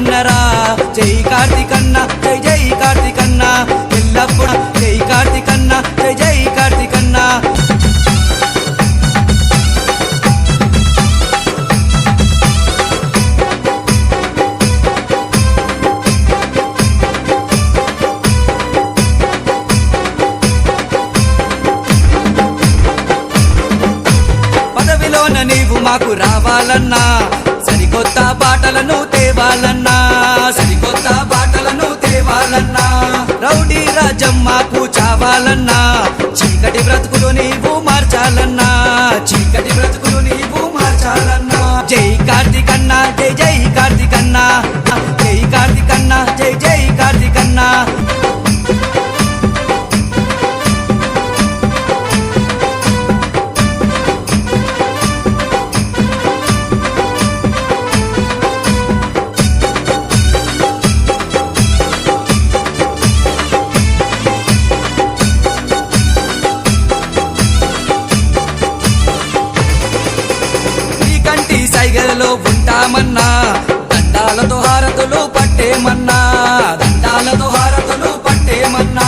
అన్నరా జై కార్తికన్న జై జై కార్తికన్న ఎల్లప్పుడు జై కార్తికన్న జై జై కార్తికన్న పదవిలోన నీవు మాకు రావాలన్నా సరికొత్త పాటలను తేవాలన్నా సరికొత్త పాటలను తేవాలన్నా రౌడీ రాజ్యం మాకు చావాలన్నా చీకటి బ్రతుకులు నీవు మార్చాలన్నా చీకటి బ్రతుకులు నీవు మార్చాలన్నా జై కార్తికన్న జై జై కార్తికన్న జై కార్తికన్న జై జై కార్తికన్న సైగలలో ఉంటామన్నా దండాలతో హారతులు పట్టేమన్నా దండాలతో హారతులు పట్టేమన్నా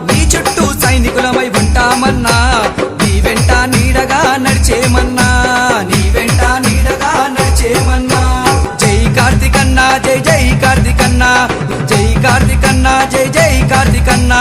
నీ చుట్టూ సైనికులమై ఉంటామన్నా నీ వెంట నీడగా నడిచేమన్నా నీ వెంట నీడగా నడిచేమన్నా జై కార్తికన్న జై జై కార్తికన్న జై కార్తికన్న జై జై కార్తికన్న